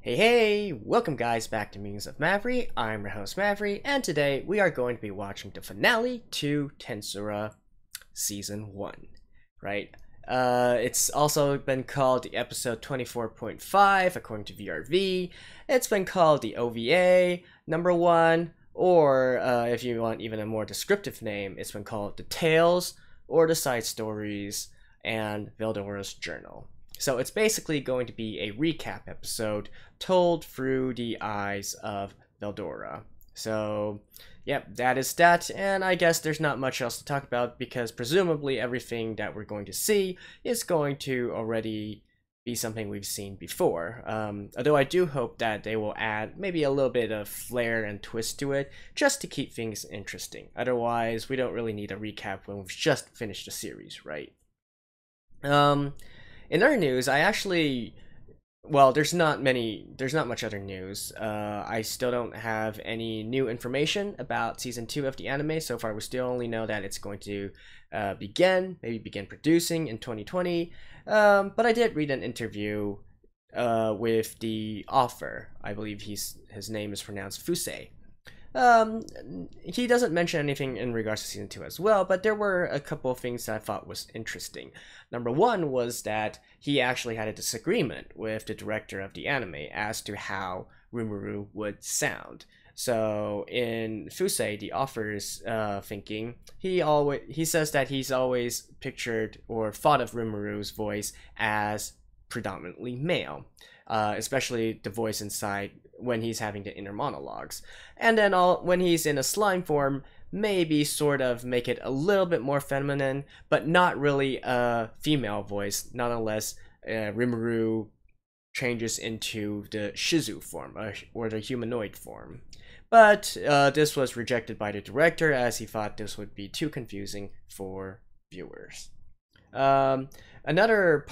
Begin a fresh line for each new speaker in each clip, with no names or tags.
Hey, welcome guys back to Meanings of Mavri. I'm your host Mavri, and today we are going to be watching the finale to Tensura Season 1, right? It's also been called the episode 24.5 according to VRV. It's been called the OVA number 1, or if you want even a more descriptive name, it's been called the Tales or the Side Stories and Veldora's Journal. So it's basically going to be a recap episode told through the eyes of Veldora. So, yep, that is that, and I guess there's not much else to talk about because presumably everything that we're going to see is going to already be something we've seen before. Although I do hope that they will add maybe a little bit of flair and twist to it just to keep things interesting. Otherwise, we don't really need a recap when we've just finished the series, right? In other news, there's not much other news. I still don't have any new information about season 2 of the anime. So far, we still only know that it's going to begin producing in 2020. But I did read an interview with the author. I believe his name is pronounced Fusei. He doesn't mention anything in regards to season 2 as well, but there were a couple of things that I thought was interesting. Number one was that he actually had a disagreement with the director of the anime as to how Rimuru would sound. So in Fusei, the author's thinking, he says that he's always pictured or thought of Rimuru's voice as predominantly male, especially the voice inside when he's having the inner monologues. And then when he's in a slime form, maybe sort of make it a little bit more feminine, but not really a female voice, not unless Rimuru changes into the Shizu form, or the humanoid form. But this was rejected by the director as he thought this would be too confusing for viewers. Another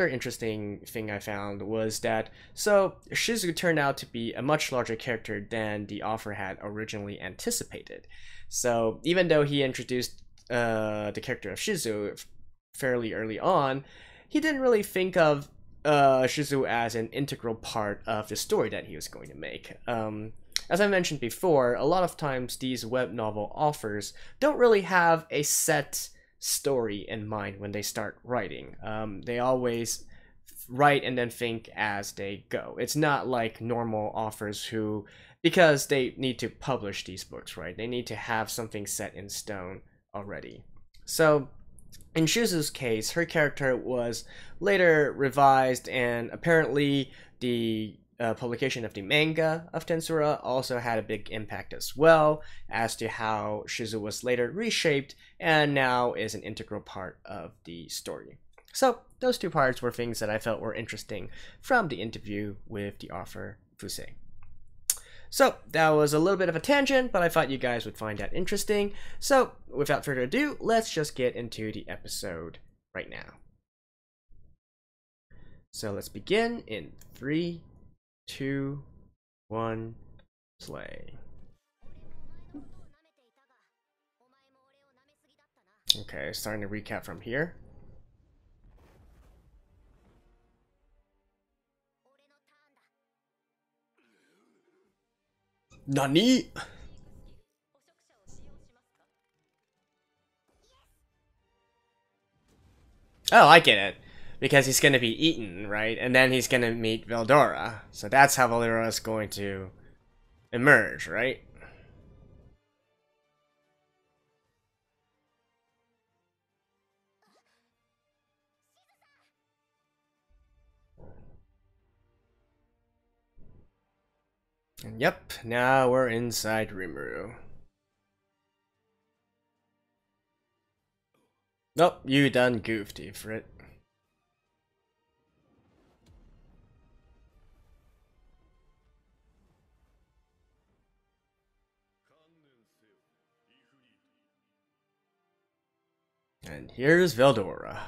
interesting thing I found was that Shizu turned out to be a much larger character than the author had originally anticipated. So even though he introduced the character of Shizu fairly early on, he didn't really think of Shizu as an integral part of the story that he was going to make. As I mentioned before, a lot of times these web novel authors don't really have a set story in mind when they start writing. They always write and then think as they go. It's not like normal authors who, because they need to publish these books, right? They need to have something set in stone already. So in Shizu's case, her character was later revised, and apparently the publication of the manga of Tensura also had a big impact as well as to how Shizu was later reshaped and now is an integral part of the story. So those two parts were things that I felt were interesting from the interview with the author Fusei. So that was a little bit of a tangent, but I thought you guys would find that interesting. So without further ado, let's just get into the episode right now. So let's begin in 3, 2, 1, play. Okay, starting to recap from here. Nani? Oh, I get it. Because he's gonna be eaten, right? And then he's gonna meet Veldora. So that's how Veldora is going to emerge, right? And yep, now we're inside Rimuru. Nope, you done goofed, Ifrit. And here's Veldora.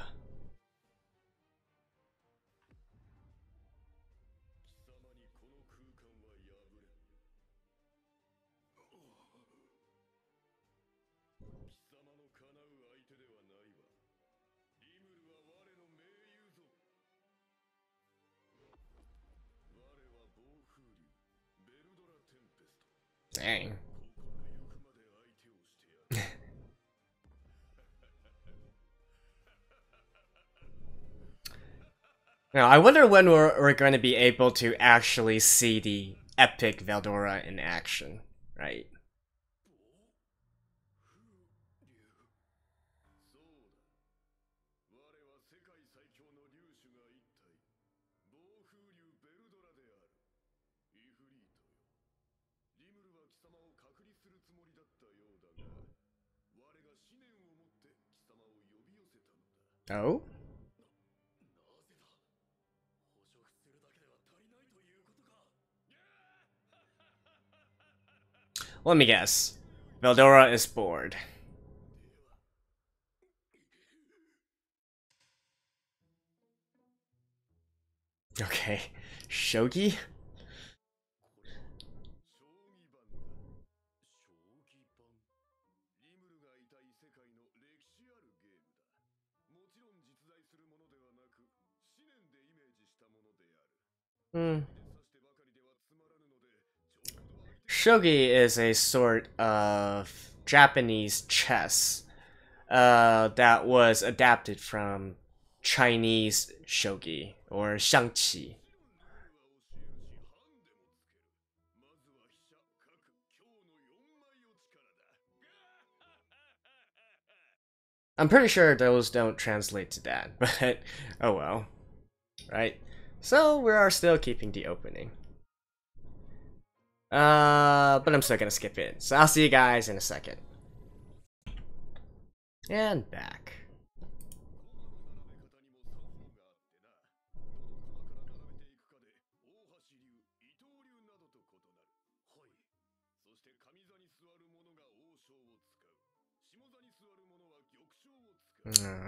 Dang. Now, I wonder when we're going to be able to actually see the epic Veldora in action, right? Oh? Let me guess. Veldora is bored. Okay. Shogi? Hmm. Shogi is a sort of Japanese chess that was adapted from Chinese shogi or xiangqi. I'm pretty sure those don't translate to that, but oh well. Right? So we are still keeping the opening. But I'm still gonna skip it. So I'll see you guys in a second. And back.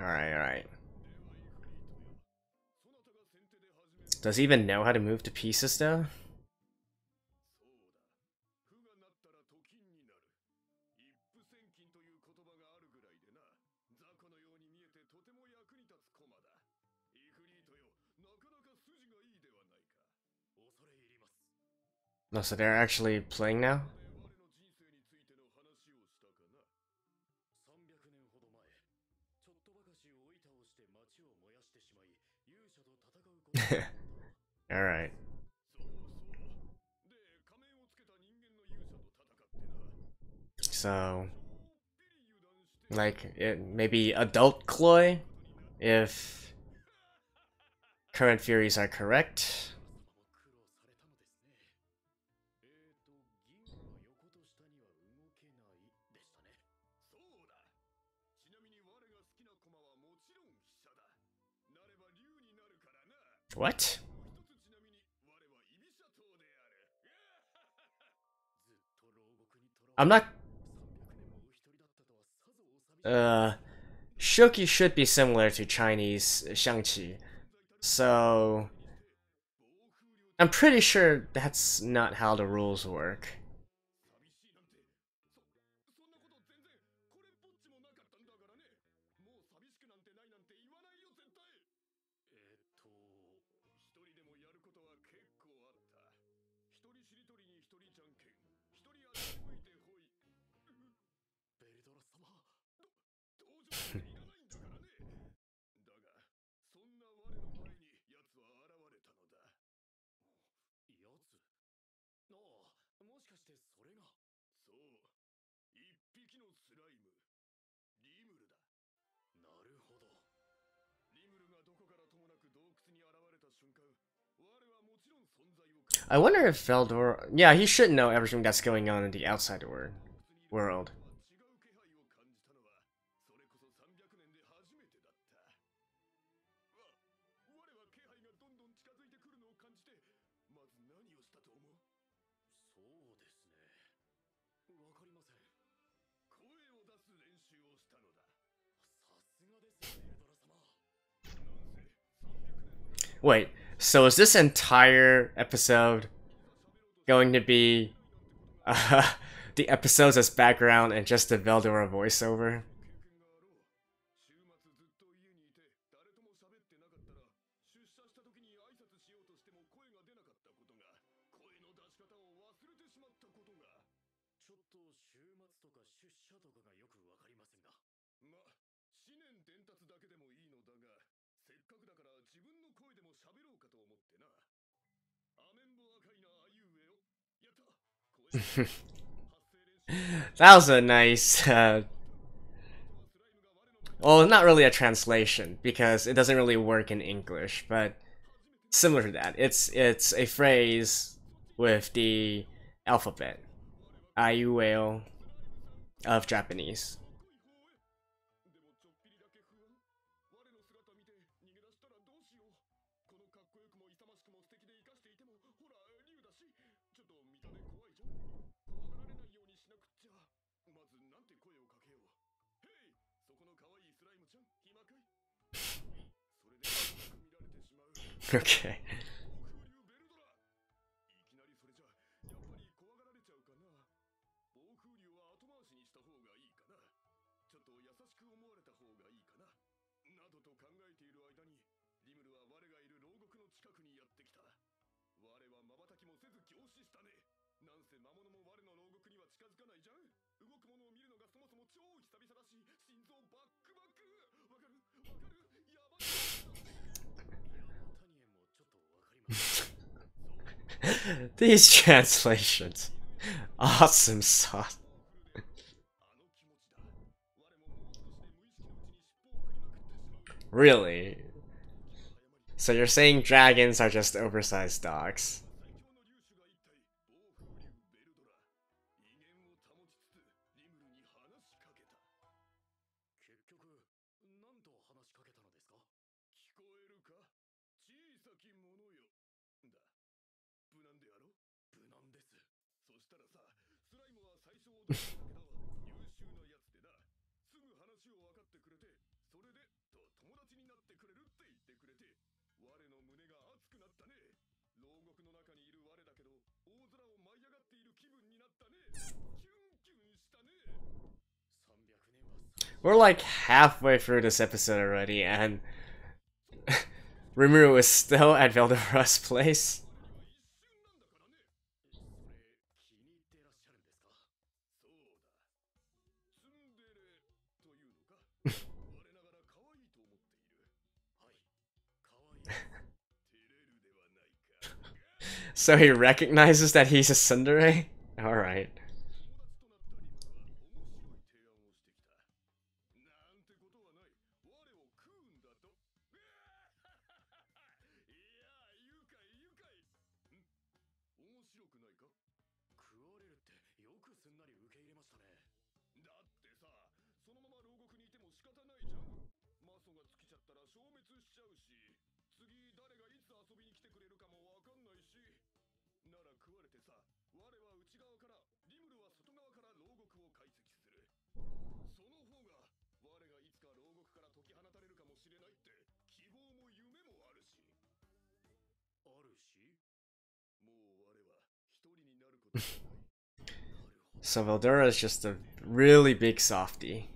Alright. Does he even know how to move the pieces though? No, so they're actually playing now? Alright. So, like, maybe adult Chloe, if current theories are correct. What? I'm not... Shoki should be similar to Chinese xiangqi. So... I'm pretty sure that's not how the rules work. I wonder if Veldora... Yeah, he should know everything that's going on in the outside world. Wait, so is this entire episode going to be the episodes as background and just the Veldora voiceover?
ちょっと週末とか出社とかがよくわかりませんが。
ま、思念伝達だけでもいいのだが、せっかくだから自分の声でも喋ろうかと思ってな。アメンボ赤いなあいうえよ。やった。
That was a nice, well, not really a translation because it doesn't really work in English, but similar to that. It's a phrase with the alphabet, Aiueo of Japanese.
い
Okay.
きなりそれじゃやっぱり怖がられちゃうかな。暴風竜は後回しにした方がいいかな。ちょっと優しく思われた方がいいかな。などと考えている間に、リムルは我がいる牢獄の近くにやってきた。我は瞬きもせず凝視したね。なんせ魔物も我の牢獄には近づかないじゃん。動くものを見るのがそもそも超久々だし、心臓バックバック。わかるわかる。やばい。
These translations. Awesome sauce. Really? So you're saying dragons are just oversized dogs? We're like halfway through this episode already, and Rimuru is still at Veldero's place. So he recognizes that he's a tsundere? Alright. So Veldora is just a really big softie.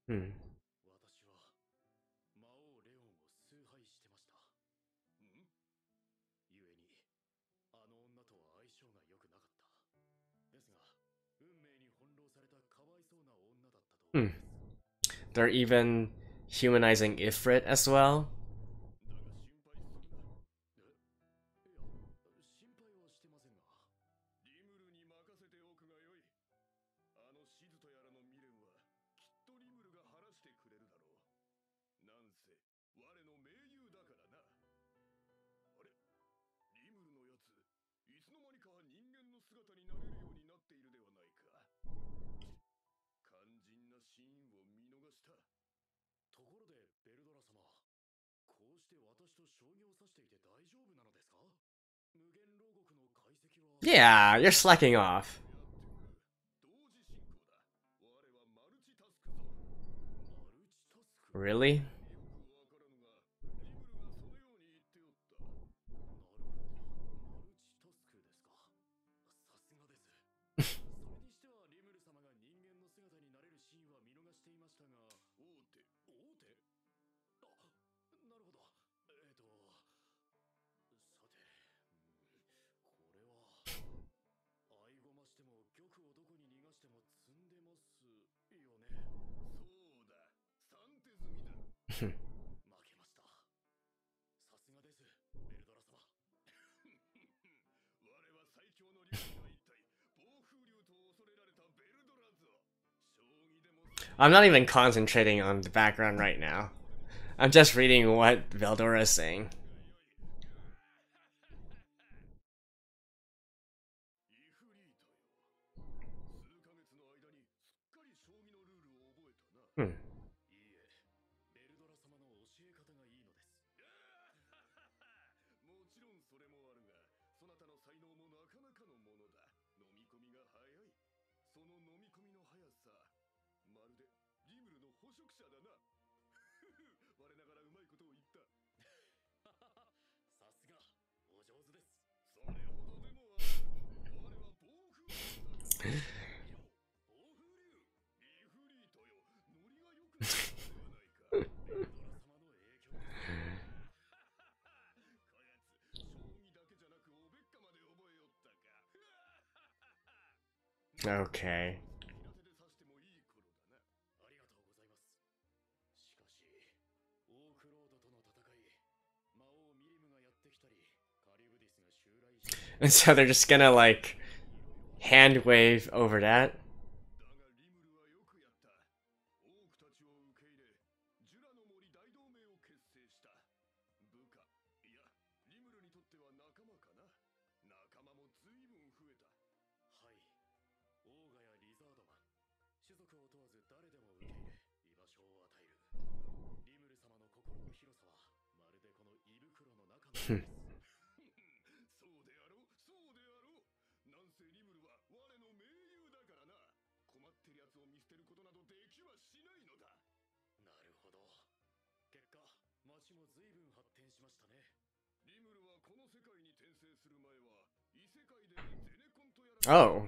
Hmm. Hmm. They're even humanizing Ifrit as well. Yeah, you're slacking off. Really?
負けました。さすがです、ベルドラ様。
我は最強の竜が一体暴風竜と恐れられたベルドラぞ。将棋でも
I'm not even concentrating on the background right now. I'm just reading what Veldora is saying.
イフリートよ。数ヶ月の間にすっかり将棋のルールを覚えたな。
Hmm.
いいえ、ベルドラ様の教え方がいいのです。
もちろんそれもあるが、そなたの才能もなかなかのものだ。飲み込みが早い。その飲み込みの速さ、まるでリムルの捕食者だな。我ながらうまいことを言った。
さすが、お上手です。
それほどでもある。我は暴風竜だ。
暴風竜、
イフリートよ。ノリが良くなったではないか。
ベルドラ様の影響です。
こやつ、将棋だけじゃなくおべっかまで覚えよったか。
Okay.
平手で指してもいい頃だな。
ありがとうございます。しかし、オークロードとの戦い、魔王ミリムがやってきたり、カリブディスが襲来して、
And so they're just gonna like hand wave over that.
だがリムルはよくやった。オークたちを受け入れ、ジュラの森大同盟を結成した。部下、いや、リムルにとっては仲間かな。仲間も随分増えた。
はい。オーガやリザードマン、種族を問わず誰でも受け入れ、居場所を与える。リムル様の心の広さは、まるでこの胃袋の中のようです。
そうであろう、そうであろう。なんせリムルは我の盟友だからな。困ってる奴を見捨てることなどできはしないのだ。
なるほど。結果、町も随分発展しましたね。
リムルはこの世界に転生する前は異世界でゼネコンとやら
Oh,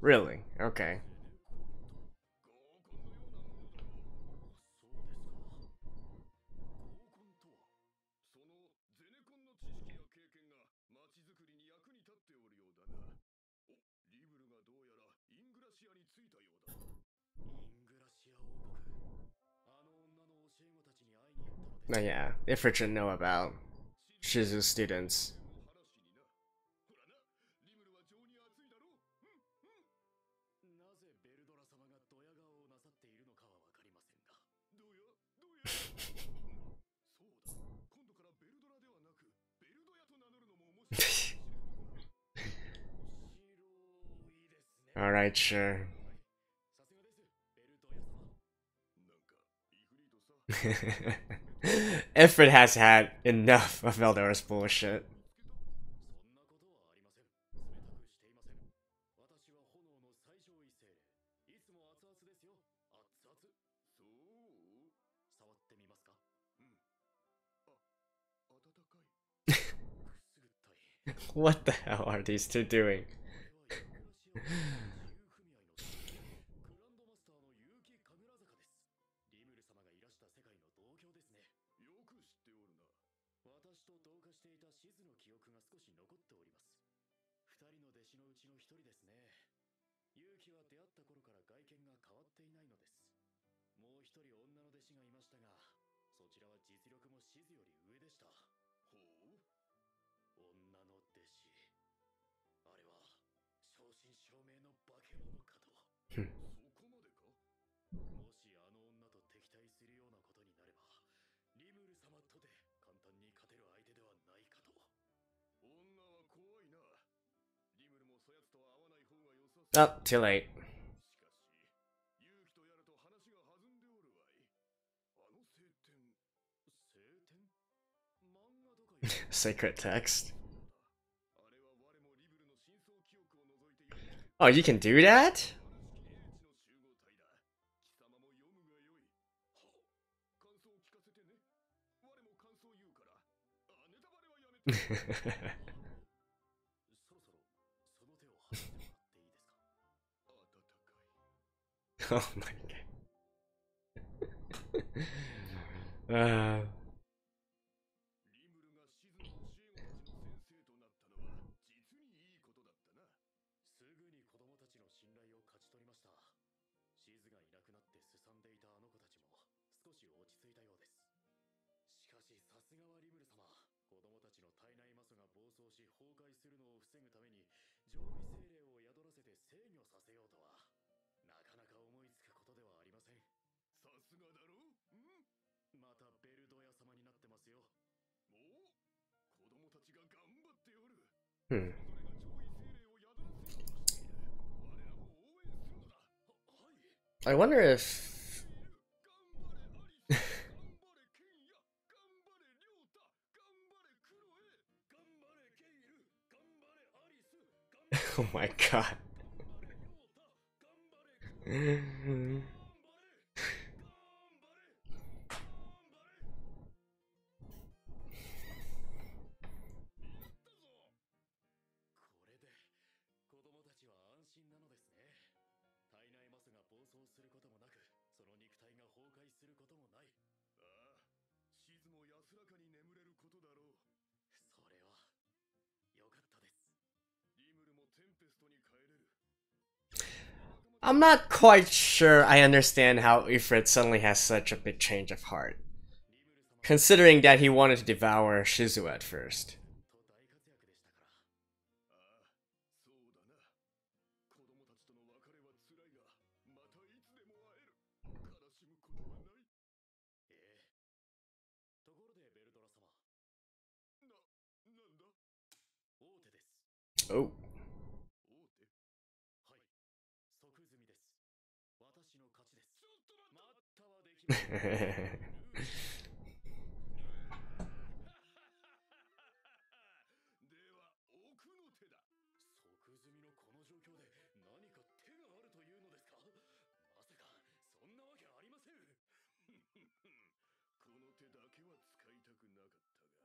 really? Okay.
合コンのようなものだろう。
そうですか。
合コンとは、そのゼネコンの知識や経験が街づくりに役に立っておるようだな。お、リムルがどうやらイングラシアに着いたようだ。
イングラシア王国。あの女の教え子たちに会いに行ったのです。
No, yeah. Ifrit should know about Shizu's students.
話にな。ほらな、リムルは情に熱いだろう。
なぜベルドラ様がドヤ顔をなさっているのかはわかりませんが。
どやそうだ。今度からベルドラではなくベルドヤと名乗るのも面白いかもしれん。
白いですね。
Alright, sure.
さすがです、ベルドヤ様。
なんかイフリートさ。
Ifrit has had enough of Veldora's bullshit.
そんなことはありません。冷たくしていません。私は炎の最上位精霊。いつも熱々ですよ。熱々。
そう、
触ってみますか。
温かい。
くすぐったい。
What the hell are these two doing?
これはイングラシア王国自由組合の組織、グランドマスターの結城神楽坂です。リムル様がいらした世界の同郷ですね。
よく知っておるな。
私と同化していたシズの記憶が少し残っております。二人の弟子のうちの一人ですね。勇気は出会った頃から外見が変わっていないのです。もう一人女の弟子がいましたが、そちらは実力もシズより上でした。
ほう、
女の弟子。あれは正真正銘の化け物かと。
そこまでか。
もしあの女と敵対するようなことになれば、リムル様とて簡単に勝てる相手ではないかと。
女は怖いな。リムルもそやつとは会わない方が良さそう。
Oh, too late.
しかし、勇気とやると話が弾んでおるわい。あの晴天。
晴天？漫画とか言う。
Sacred text.
あれは我もリブルの真相記憶を除いて読みつけ
Oh, you can do that?
英知の集合体だ。貴様も読むがよい。はあ、感想を聞かせてね。我も感想言うから。あ、ネタバレはやめて。
そろそろその手を離してもらっていいですか。
温かい。
Oh my god.
リムルがシズの教え子たちの先生となったのは実にいいことだったな。
すぐに子供たちの信頼を勝ち取りました。シズがいなくなってすさんでいたあの子たちも少し落ち着いたようです。しさすがはリムル様。子供たちの体内魔素が暴走し崩壊するのを防ぐために上位精霊を宿らせて制御させようとは、なかなか思いつくことではありません。
さすがだろう。
またベルド屋様になってますよ。
おお、子供たちが頑張っておる。
Hmm.
それぞれが上位精霊を宿らせようとしている。我らも応援するのだ。
I wonder if
頑張れケンヤ、頑張れリョウタ、頑張れクロエ、
頑張れケイル、頑張れアリス、頑張れ
oh my god.
頑張れリョウタ、頑張れクロエ、頑張れ頑張れ頑張れこれで子供たちは安心なのですね。体内マスが暴走することもなく、その肉体が崩壊することもない。
ああ、シズも安らかに眠れることだろう。
それは良かったです。
リムルもテンペストに帰れる。
I'm not quite sure I understand how Ifrit suddenly has such a big change of heart, considering that he wanted to devour Shizu at first.
と大活躍でしたから。
ああ、そうだな。子供たちとの別れは辛いが、またいつでも会える。悲しむことはない。
ええ。ところでベルドラ様。
なんだ。
大手です。
Oh.
大手。
はい。即済みです。私の勝ちです。ちょっと待ったはできません。
では奥の手だ。
即済みのこの状況で何か手があるというのですか。まさかそんなわけありません。
この手だけは使いたくなかったが、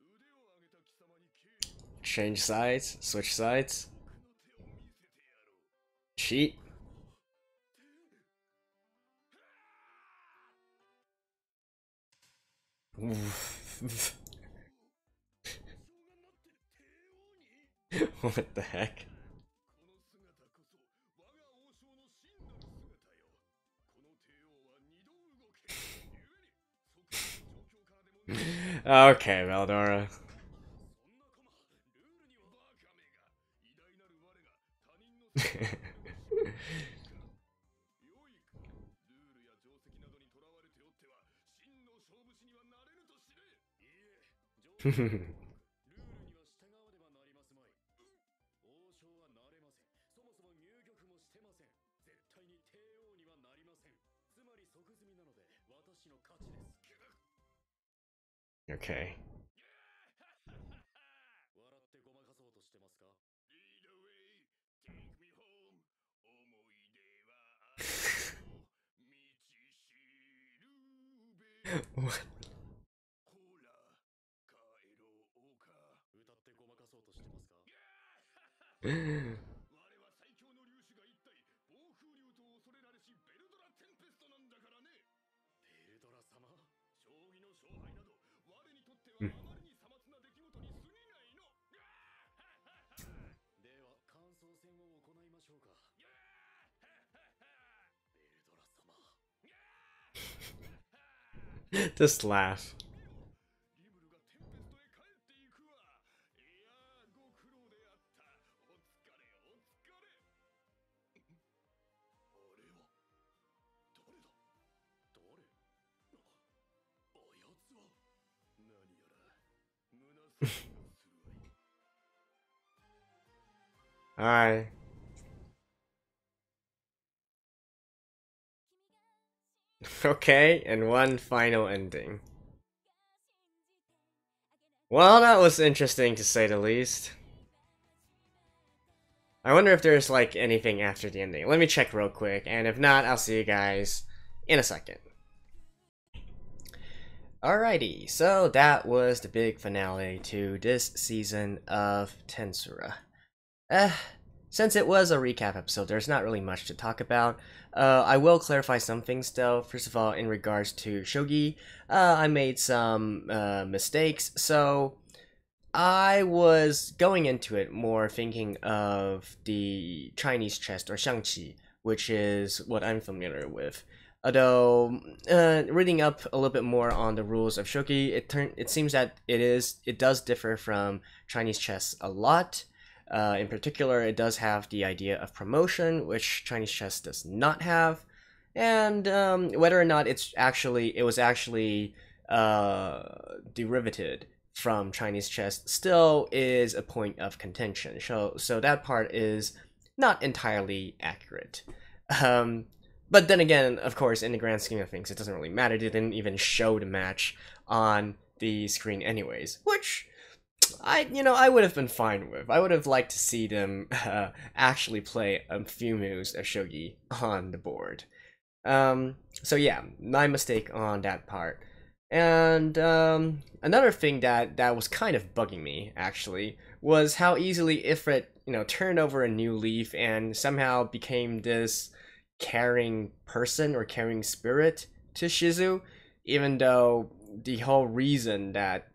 腕を上げた貴様に敬意を。
Change sides? Switch sides?
奥の手を見せてやろう。
Cheat? What the heck?
この姿こそ我が王将の真なる姿よ。この帝王は二度動け。故に即時の状況からでも
Okay, Valdora.
そんなコマ、ルールには。
バカめが、偉大なる我が他人の良いか。ルールや定石などにとらわれておっては真の勝負師にはなれぬと知れ。
いいえ、ルールには従わねばなりますまい。王将はなれません。そもそも入玉もしてません。絶対に帝王にはなりません。つまり即済みなので私の勝ちです。
Okay.
笑ってごまかそうとしてますか。
Lead away, take me home. 思い出はあの道しるべ。
What?
ほら、帰ろうか。
歌ってごまかそうとしてますか。
我は最強の竜種が一体暴風竜と恐れられしベルドラ・テンペストなんだからね。
ベルドラ様。
将棋の勝敗など我にとってはあまりにさまつな出来事に過ぎないの。
では感想戦を行いましょうか。ベルドラ様。
Just laugh.
リムルがテンペストへ帰っていくわ。いやー、ご苦労であった。お疲れお疲れ。あれは誰だ。
誰。
あやつは何やら胸騒ぎがするわい。
Alright. Okay, and one final ending. Well, that was interesting to say the least. I wonder if there's like anything after the ending. Let me check real quick, and if not, I'll see you guys in a second. Alrighty, so that was the big finale to this season of Tensura. Since it was a recap episode, there's not really much to talk about. I will clarify some things though. First of all, in regards to Shogi, I made some mistakes. So I was going into it more thinking of the Chinese chest or Xiangqi, which is what I'm familiar with. Although, reading up a little bit more on the rules of shogi, it seems that it does differ from Chinese chess a lot. In particular, it does have the idea of promotion, which Chinese chess does not have, and whether or not it was actually derivated from Chinese chess still is a point of contention. So that part is not entirely accurate. But then again, of course, in the grand scheme of things, it doesn't really matter. They didn't even show the match on the screen anyways, which I would have been fine with. I would have liked to see them actually play a few moves of shogi on the board. So yeah, my mistake on that part. And another thing that was kind of bugging me, actually, was how easily Ifrit, turned over a new leaf and somehow became this caring person or caring spirit to Shizu, even though the whole reason that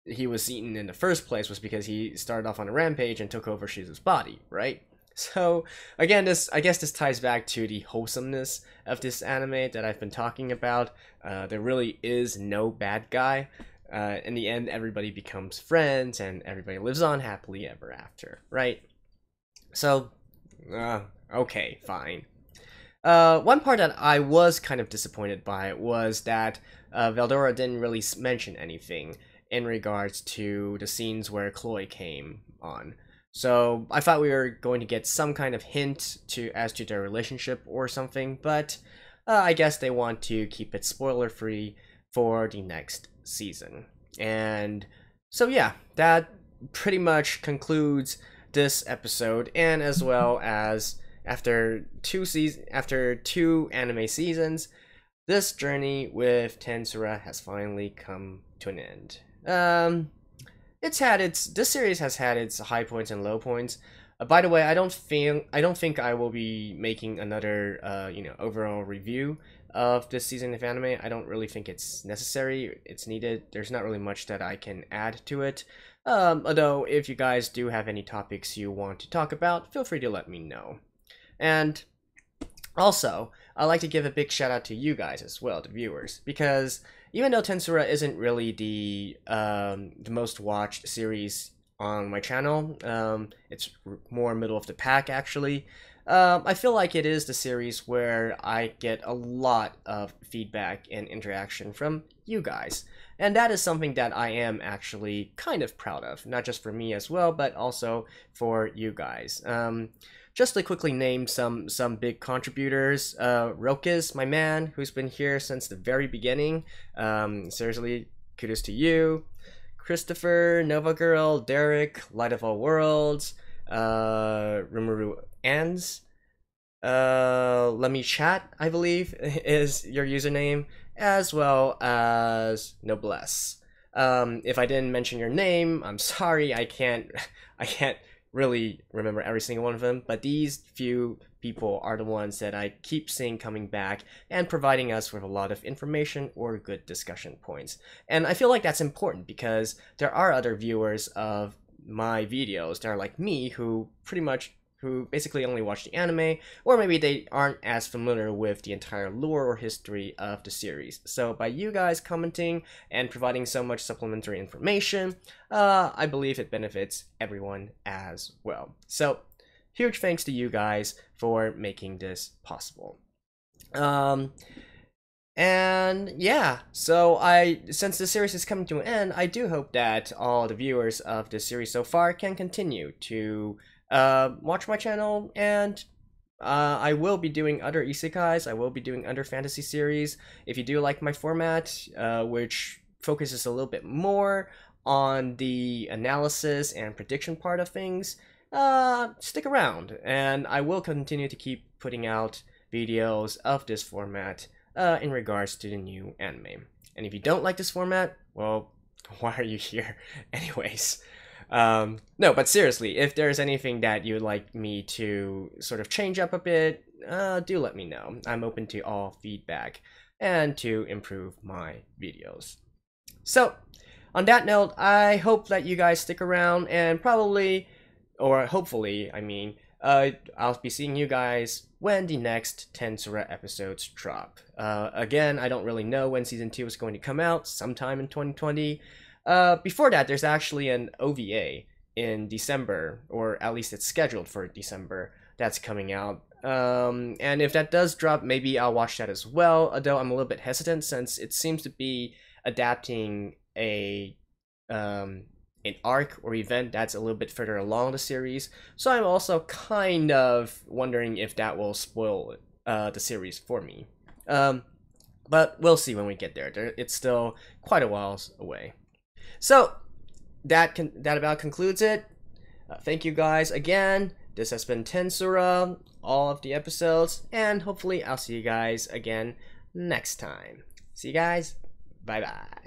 he was eaten in the first place was because he started off on a rampage and took over Shizu's body, right? So again, I guess this ties back to the wholesomeness of this anime that I've been talking about. There really is no bad guy. In the end, everybody becomes friends and everybody lives on happily ever after, right? So, okay, fine. One part that I was kind of disappointed by was that Veldora didn't really mention anything in regards to the scenes where Chloe came on. So I thought we were going to get some kind of hint as to their relationship or something, but I guess they want to keep it spoiler-free for the next season. And so yeah, that pretty much concludes this episode, and as well as after two anime seasons, this journey with Tensura has finally come to an end. This series has had its high points and low points. By the way, I don't think I will be making another overall review of this season of anime. I don't really think it's necessary. It's needed. There's not really much that I can add to it. Although if you guys do have any topics you want to talk about, feel free to let me know. And also, I'd like to give a big shout out to you guys as well, the viewers, because even though Tensura isn't really the most watched series on my channel, it's more middle of the pack actually. I feel like it is the series where I get a lot of feedback and interaction from you guys, and that is something that I am actually kind of proud of, not just for me as well, but also for you guys. Just to quickly name some big contributors, Rokiz, my man, who's been here since the very beginning. Seriously, kudos to you. Christopher, Nova Girl, Derek, Light of All Worlds, Rimuru Ans, Let Me Chat, I believe, is your username, as well as Noblesse. If I didn't mention your name, I'm sorry, I can't really remember every single one of them, but these few people are the ones that I keep seeing coming back and providing us with a lot of information or good discussion points. And I feel like that's important because there are other viewers of my videos that are like me who basically only watch the anime, or maybe they aren't as familiar with the entire lore or history of the series. So by you guys commenting and providing so much supplementary information, I believe it benefits everyone as well. So huge thanks to you guys for making this possible. And yeah, so since the series is coming to an end, I do hope that all the viewers of this series so far can continue to watch my channel, and I will be doing other isekais, I will be doing other fantasy series. If you do like my format, which focuses a little bit more on the analysis and prediction part of things, stick around, and I will continue to keep putting out videos of this format in regards to the new anime. And if you don't like this format, well, why are you here anyways? No, but seriously, if there's anything that you'd like me to sort of change up a bit, do let me know. I'm open to all feedback and to improve my videos. So, on that note, I hope that you guys stick around and hopefully, I mean, I'll be seeing you guys when the next Tensura episodes drop. Again, I don't really know when season 2 is going to come out, sometime in 2020. Before that, there's actually an OVA in December, or at least it's scheduled for December, that's coming out. And if that does drop, maybe I'll watch that as well, although I'm a little bit hesitant since it seems to be adapting an arc or event that's a little bit further along the series, so I'm also kind of wondering if that will spoil the series for me. But we'll see when we get there. It's still quite a while away. So that about concludes it. Thank you guys again. This has been Tensura, all of the episodes, and hopefully I'll see you guys again next time. See you guys. Bye bye.